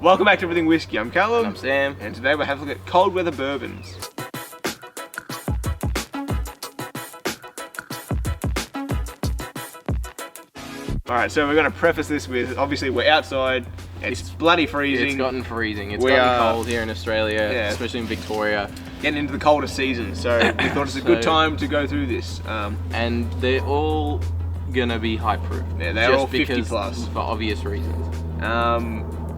Welcome back to Everything Whiskey. I'm Callum. And I'm Sam. And today we're having a look at cold weather bourbons. Alright, so we're going to preface this with, obviously we're outside, it's bloody freezing. It's gotten freezing. It's gotten cold here in Australia, especially in Victoria. Getting into the colder season, so we thought it's a good time to go through this. And they're all gonna be high proof. Yeah, they're all 50 plus. For obvious reasons.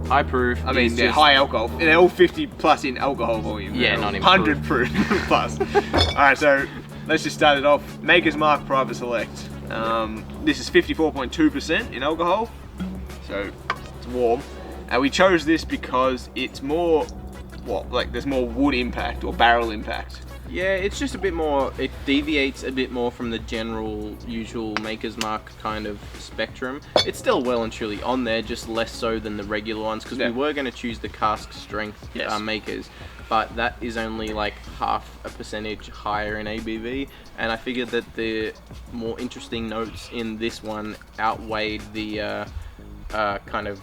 High proof. I mean, they're high alcohol. They're all 50 plus in alcohol volume. Yeah, not in 100 proof plus. Alright, so let's just start it off. Maker's Mark Private Select. This is 54.2% in alcohol, so it's warm. And we chose this because it's more, there's more wood impact or barrel impact. Yeah, it's just a bit more, it deviates a bit more from the general, usual Maker's Mark kind of spectrum. It's still well and truly on there, just less so than the regular ones, because we were going to choose the cask strength makers, but that is only like half a percentage higher in ABV, and I figured that the more interesting notes in this one outweighed the kind of,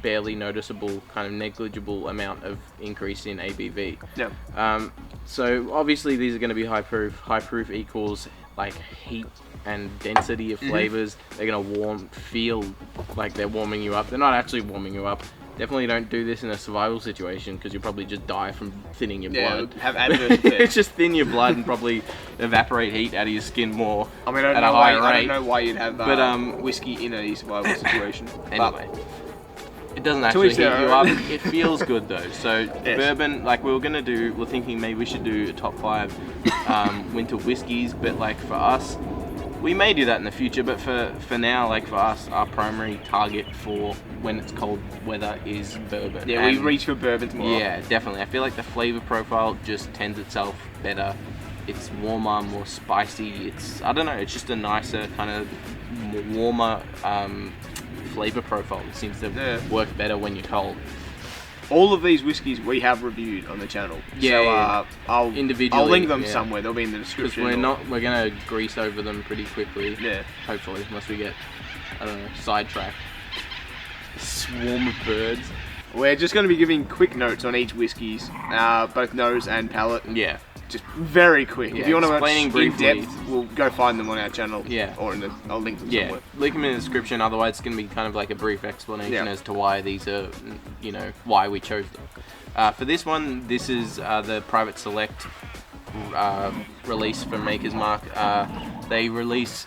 barely noticeable, kind of negligible amount of increase in ABV. Yeah. So obviously these are going to be high proof. High proof equals like heat and density of flavors. They're going to feel like they're warming you up. They're not actually warming you up. Definitely don't do this in a survival situation because you'll probably just die from thinning your blood. Have adverse effects. It's just thin your blood and probably evaporate heat out of your skin more. I mean, I don't know why you'd have whiskey in a survival situation. Anyway. It doesn't actually heat you up. It feels good though. So bourbon, like we're thinking maybe we should do a top 5 winter whiskeys, but like for us, we may do that in the future, but for now, like for us, our primary target for when it's cold weather is bourbon. Yeah, we reach for bourbons more. Yeah, definitely. I feel like the flavor profile just tends itself better. It's warmer, more spicy. I don't know, it's just a nicer kind of warmer flavor profile. It seems to work better when you're cold. All of these whiskies we have reviewed on the channel. Yeah, so, I'll link them somewhere. They'll be in the description. Because we're gonna grease over them pretty quickly. Yeah. Hopefully, unless we get, I don't know, sidetracked. Swarm of birds. We're just going to be giving quick notes on each whiskies, both nose and palate. Yeah. Just very quick. Yeah, if you want to watch in briefly. depth, we'll go find them on our channel. Yeah. Or I'll link them somewhere. Link them in the description. Otherwise, it's going to be kind of like a brief explanation as to why these are, why we chose them. For this one, this is the Private Select release from Maker's Mark. They release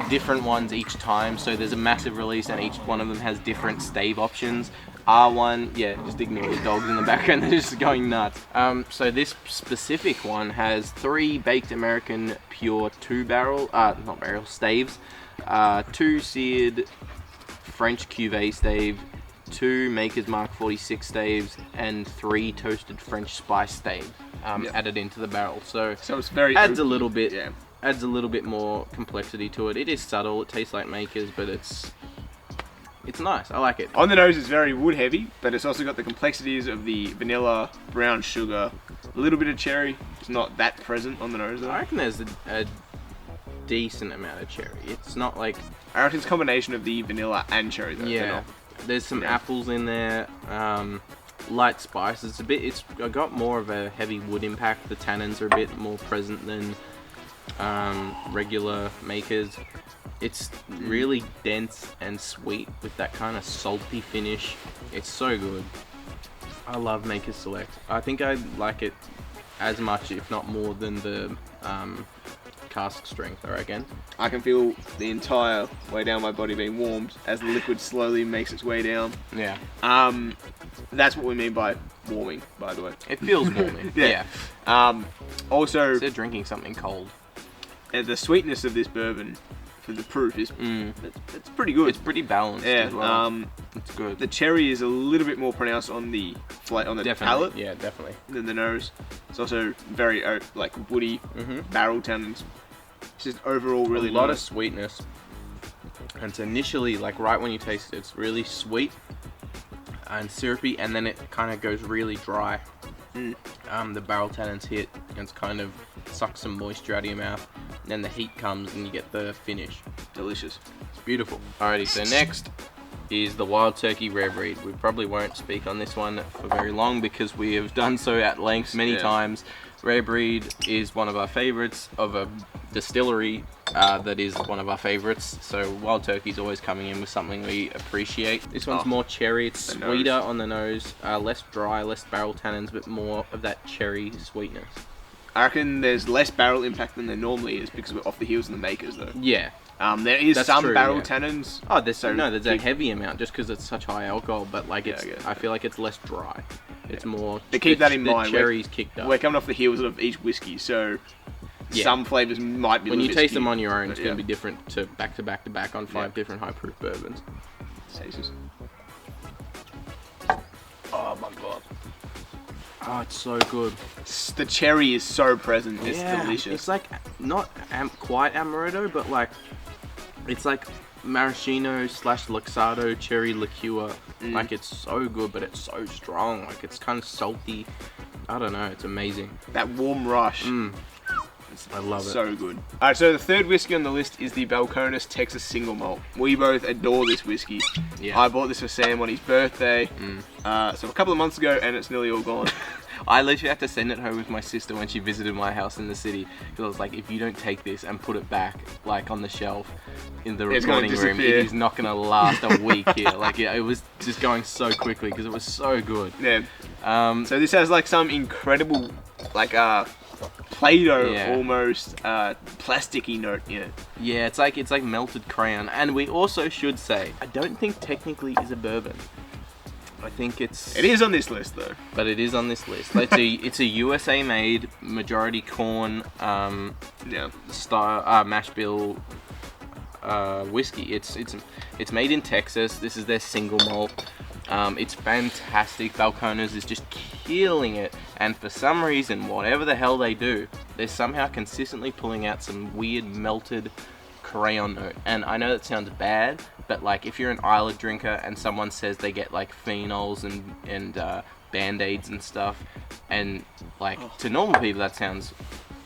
different ones each time, so there's a massive release, and each one of them has different stave options. R1, just ignore the dogs in the background, they're just going nuts. So this specific one has 3 Baked American Pure 2-barrel, staves, 2 seared French Cuvée stave, 2 Maker's Mark 46 staves, and 3 toasted French spice staves added into the barrel. So it's very adds a little bit more complexity to it. It is subtle, it tastes like Maker's, but it's nice. I like it. On the nose, it's very wood heavy, but it's also got the complexities of the vanilla, brown sugar, a little bit of cherry. It's not that present on the nose though. I reckon there's a decent amount of cherry. It's not like... I reckon it's a combination of the vanilla and cherry though. Yeah. There's some apples in there. Light spice. It's got more of a heavy wood impact. The tannins are a bit more present than regular Makers. It's really dense and sweet with that kind of salty finish. It's so good. I love Maker's Select. I think I like it as much, if not more, than the cask strength, I reckon. I can feel the entire way down my body being warmed as the liquid slowly makes its way down. Yeah. That's what we mean by warming, by the way. It feels warming. Yeah. Also, instead of drinking something cold. The sweetness of this bourbon for the proof is it's pretty good. It's pretty balanced as well. It's good. The cherry is a little bit more pronounced on the palate. Yeah, definitely. Than the nose. It's also very woody barrel tannins. It's just overall really a lot of sweetness. And so initially, like right when you taste it, it's really sweet and syrupy, and then it kind of goes really dry. The barrel tannins hit, and it's kind of sucks some moisture out of your mouth. And then the heat comes, and you get the finish. Delicious. It's beautiful. Alrighty, so next is the Wild Turkey Rare Breed. We probably won't speak on this one for very long because we have done so at length many times. Rare Breed is one of our favorites of a distillery that is one of our favorites. So Wild Turkey's always coming in with something we appreciate. This one's more cherry. It's sweeter on the nose, less dry, less barrel tannins, but more of that cherry sweetness. I reckon there's less barrel impact than there normally is because we're off the heels of the makers, though. Yeah. There is some barrel tannins. Oh, there's a heavy amount just because it's such high alcohol, but like I feel like it's less dry. It's more. But keep that in mind. The cherries kicked up. We're coming off the heels of each whiskey, so some flavors might be. When you taste them on your own, it's going to be different to back on 5 different high proof bourbons. Oh my god. Oh, it's so good. The cherry is so present. It's delicious. It's like not quite amaretto, but like it's like maraschino / luxardo cherry liqueur. Like it's so good, but it's so strong. Like it's kind of salty. I don't know. It's amazing. That warm rush. I love it. So good. Alright, so the third whiskey on the list is the Balcones Texas Single Malt. We both adore this whiskey. Yeah. I bought this for Sam on his birthday. So a couple of months ago, and it's nearly all gone. I literally had to send it home with my sister when she visited my house in the city because I was like, if you don't take this and put it back like on the shelf in the recording room, it is not going to last a week here. Like it was just going so quickly because it was so good. Yeah. So this has like some incredible like Play-Doh almost plasticky note in it. Yeah, it's like melted crayon. And we also should say, I don't think technically is a bourbon. I think it is on this list though. But it is on this list. It's a USA made majority corn style mash bill whiskey. It's made in Texas. This is their single malt. It's fantastic. Balcones is just killing it, and for some reason, whatever the hell they do, they're somehow consistently pulling out some weird melted crayon note. And I know that sounds bad, but like if you're an Isla drinker and someone says they get like phenols and band-aids and stuff, and like to normal people that sounds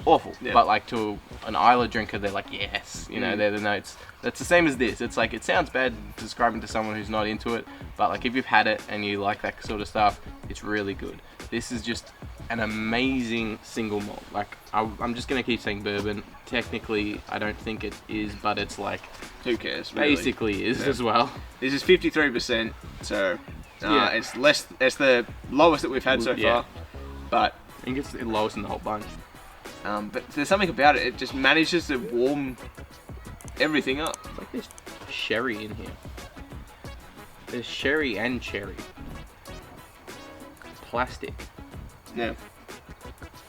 awful, but like to an Isla drinker they're like yes, you know, they're the notes. That's the same as this. It's like it sounds bad describing to someone who's not into it, but like if you've had it and you like that sort of stuff, it's really good. This is just an amazing single malt. Like I'm just gonna keep saying bourbon. Technically, I don't think it is, but it's like who cares? Really? Basically, is as well. This is 53%, so it's less. It's the lowest that we've had so far, but I think it's the lowest in the whole bunch. But there's something about it. It just manages to warm everything up. It's like there's sherry in here. There's sherry and cherry. Plastic. Yeah.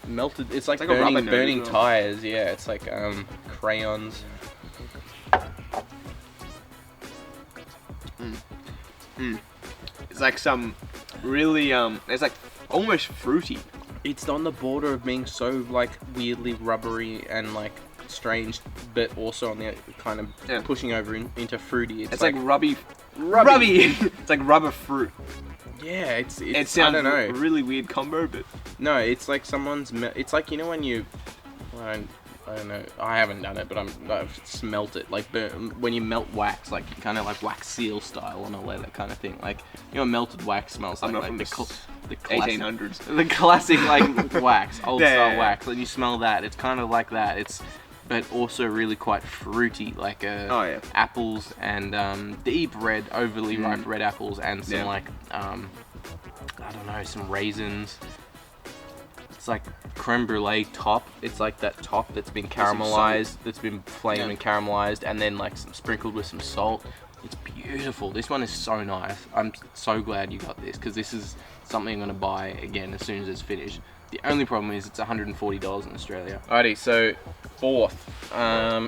Melted. It's like a burning tires. Yeah. It's like crayons. It's like some really it's like almost fruity. It's on the border of being so like weirdly rubbery and like strange, but also on the kind of pushing over into fruity. It's like rubby. It's like rubber fruit. Yeah, it sounds I don't know, really weird combo, but no, it's like it's like, you know, when you I don't know, I haven't done it, but I've smelt it, like when you melt wax, like kind of like wax seal style on a leather kind of thing. Like, you know, melted wax smells like the classic, 1800s. The classic like wax, old style wax. When you smell that, it's kind of like that. But also really quite fruity, like apples and deep red, overly ripe red apples, and some like I don't know, some raisins. It's like creme brulee top. It's like that top that's been caramelized, that's been flamed and caramelized, and then like sprinkled with some salt. It's beautiful. This one is so nice. I'm so glad you got this, because this is something I'm going to buy again as soon as it's finished. The only problem is it's $140 in Australia. Alrighty, so fourth,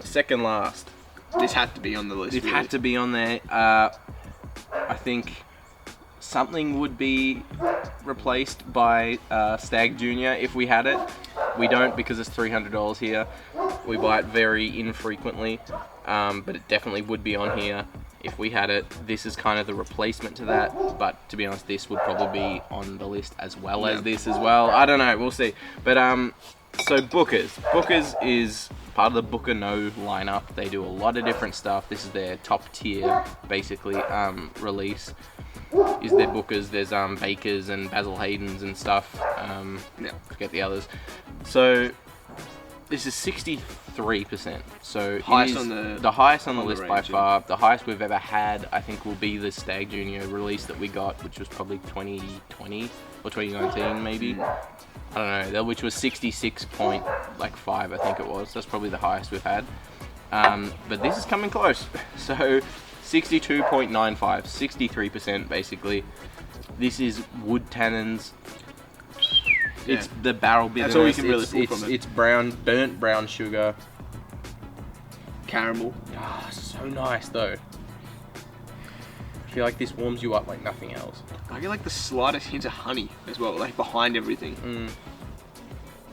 second last. This had to be on the list. It had to be on there. I think something would be replaced by Stag Junior if we had it. We don't, because it's $300 here. We buy it very infrequently, but it definitely would be on here if we had it. This is kind of the replacement to that, but to be honest, this would probably be on the list as well as this as well. I don't know, we'll see. But So Booker's is part of the Booker No lineup. They do a lot of different stuff. This is their top tier, basically, release. Is their Bookers. There's Bakers and Basil Haydens and stuff. Forget the others. So this is 63%. So Highest it is on the highest on the list by range, far. The highest we've ever had, I think, will be the Stag Junior release that we got, which was probably 2020 or 2019 maybe. I don't know, which was 66.5, I think it was. That's probably the highest we've had. But this is coming close. So 62.95, 63% basically. This is wood tannins. It's the barrel bitterness. That's all you can really pull from it. It's burnt brown sugar. Caramel. Ah, so nice though. I feel like this warms you up like nothing else. I get like the slightest hint of honey as well, like behind everything.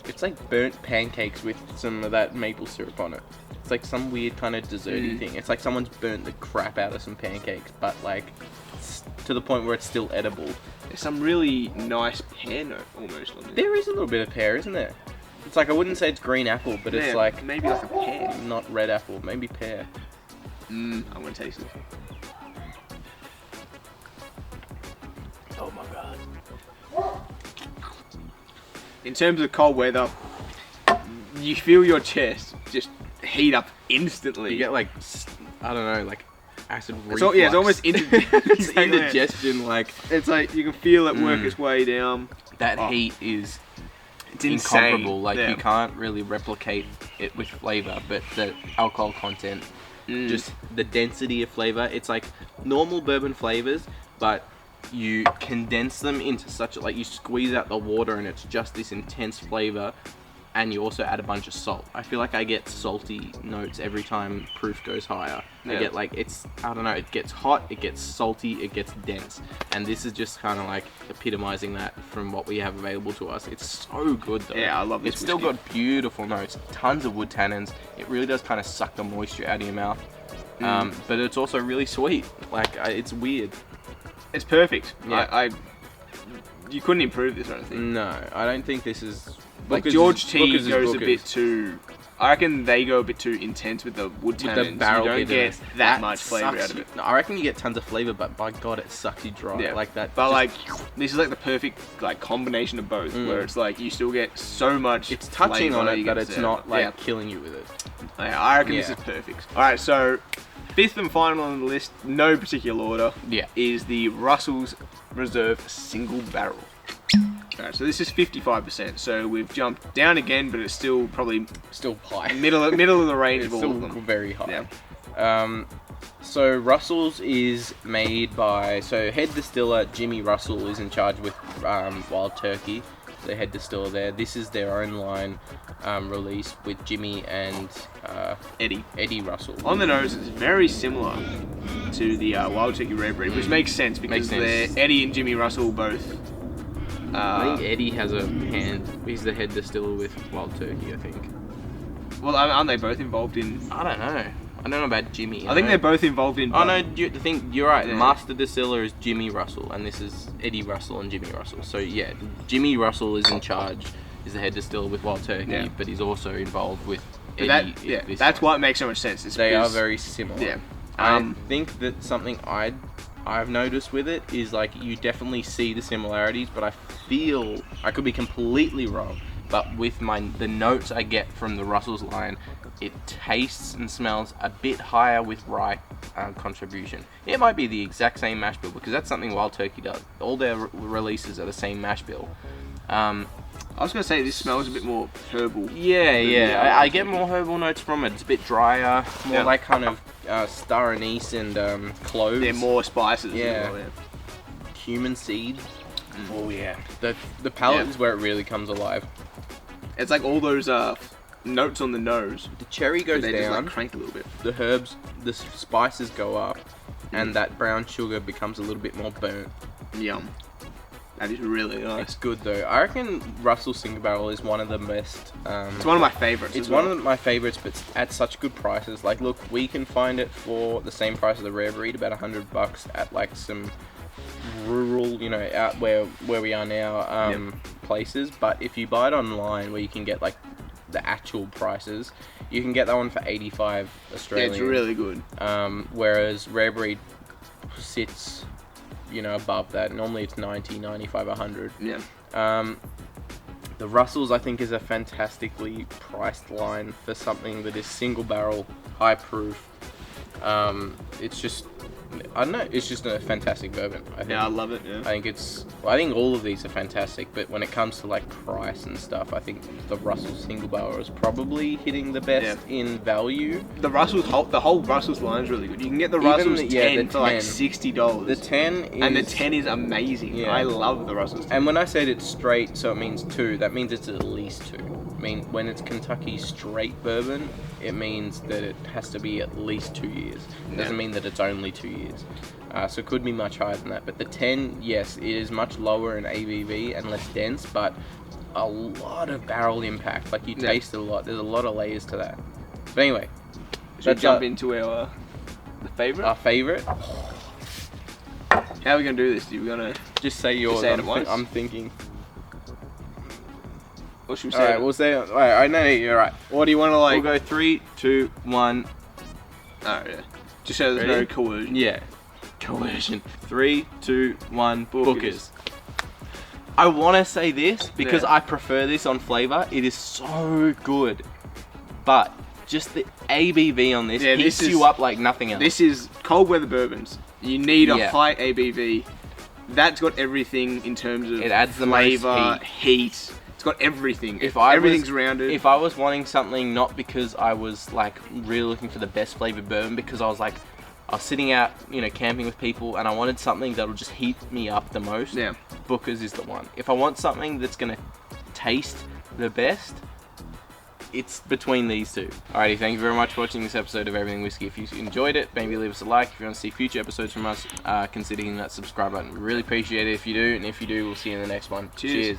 It's like burnt pancakes with some of that maple syrup on it. It's like some weird kind of desserty thing. It's like someone's burnt the crap out of some pancakes, but like to the point where it's still edible. There's some really nice pear note almost on this. There is a little bit of pear, isn't there? It's like, I wouldn't say it's green apple, but it's like maybe like a pear. Not red apple, maybe pear. I'm gonna taste it. Oh my god. In terms of cold weather, you feel your chest just heat up instantly. You get like, I don't know, like acid reflux. It's almost indigestion. Like, it's like you can feel it work its way down. That heat is it's incomparable. insane. Like you can't really replicate it with flavor, but the alcohol content, just the density of flavor. It's like normal bourbon flavors, but you condense them into such a, like you squeeze out the water and it's just this intense flavor, and you also add a bunch of salt. I feel like I get salty notes every time proof goes higher. I get like, I don't know, it gets hot, it gets salty, it gets dense, and this is just kind of like epitomizing that from what we have available to us. It's so good though. Yeah, I love this. It's still got beautiful notes, tons of wood tannins. It really does kind of suck the moisture out of your mouth, but it's also really sweet. Like it's weird. It's perfect. Yeah. You couldn't improve this or anything. No, I don't think this is. Like George T goes a bit too. I reckon they go a bit too intense with the wood tannins. The barrel you don't get that much flavour out of it. No, I reckon you get tons of flavour, but by God, it sucks you dry. Yeah. Like that. But like, this is like the perfect like combination of both, where it's like you still get so much. It's touching on it, but it's not like yeah. killing you with it. Yeah, I reckon this is perfect. All right, so fifth and final on the list, no particular order. Yeah. Is the Russell's Reserve Single Barrel. Alright, so this is 55%, so we've jumped down again, but it's still probably Still high. middle of the range of It's all still of them. very high. Yeah. So Russell's is made by, so head distiller Jimmy Russell is in charge with Wild Turkey, the head distiller there. This is their own line release with Jimmy and Eddie Russell. On the nose, it's very similar to the Wild Turkey Rare Breed, which makes sense because they're Eddie and Jimmy Russell both. I think Eddie has a hand. He's the head distiller with Wild Turkey, I think. Well, aren't they both involved in? I don't know. I don't know about Jimmy. I think they're both involved in. Oh no, you're right. Yeah. Master distiller is Jimmy Russell, and this is Eddie Russell and Jimmy Russell. So yeah, Jimmy Russell is in charge. Is the head distiller with Wild Turkey, but he's also involved with Eddie. That's why it makes so much sense. They are very similar. Yeah. I think that something I've noticed with it is like you definitely see the similarities, but I feel I could be completely wrong. But with the notes I get from the Russell's line, it tastes and smells a bit higher with rye contribution. It might be the exact same mash bill because that's something Wild Turkey does. All their releases are the same mash bill. I was gonna say this smells a bit more herbal. Yeah. I get more herbal notes from it. It's a bit drier, more like kind of star anise and cloves. They're more spices. Yeah. Cumin seed. Oh yeah. The palate is where it really comes alive. It's like all those notes on the nose. The cherry goes down. Just like crank a little bit. The herbs, the spices go up, and that brown sugar becomes a little bit more burnt. Yum. That is really nice. It's good though. I reckon Russell Single Barrel is one of the best. It's one of my favorites. It's one of my favorites, but it's at such good prices. Like, look, we can find it for the same price as the Rare Breed, about $100 at like some rural, out where we are now, places. But if you buy it online, where you can get like the actual prices, you can get that one for 85 Australian. Yeah, it's really good. Whereas Rare Breed sits, you know, above that. Normally it's 90, 95, 100. Yeah. The Russells, I think, is a fantastically priced line for something that is single barrel, high proof. It's just, I don't know, it's just a fantastic bourbon. I think. Yeah, I love it. Yeah. I think all of these are fantastic, but when it comes to like price and stuff, I think the Russell single barrel is probably hitting the best in value. The whole Russell's line is really good. You can get the Even Russell's the 10 for like 10. $60. The 10 is... And the 10 is amazing. Yeah. I love the Russell's 10. And when I said it's straight, so it means 2, that means it's at least 2. I mean, when it's Kentucky straight bourbon, it means that it has to be at least 2 years. It doesn't mean that it's only 2 years. So it could be much higher than that. But the 10, yes, it is much lower in ABV and less dense, but a lot of barrel impact. Like, you taste it a lot. There's a lot of layers to that. But anyway. Should we jump into the favourite? Our favourite? How are we going to do this? Are we going to just say yours? say it at once? I'm thinking. What should we say? Alright, we'll say it. Alright, no, you're right. Or do you want to like... We'll go 3, 2, 1. Alright, yeah. Just so there's no coercion. Yeah. Coercion. 3, 2, 1. Booker's. I want to say this because I prefer this on flavour. It is so good. But just the ABV on this heats you up like nothing else. This is cold weather bourbons. You need a high ABV. That's got everything in terms of it adds the flavour, most heat. It's got everything. Everything's rounded. If I was wanting something, not because I was like really looking for the best flavoured bourbon, because I was sitting out, you know, camping with people, and I wanted something that'll just heat me up the most. Yeah. Booker's is the one. If I want something that's gonna taste the best, it's between these two. Alrighty, thank you very much for watching this episode of Everything Whiskey. If you enjoyed it, maybe leave us a like. If you want to see future episodes from us, consider hitting that subscribe button. We really appreciate it if you do, and if you do, we'll see you in the next one. Cheers. Cheers.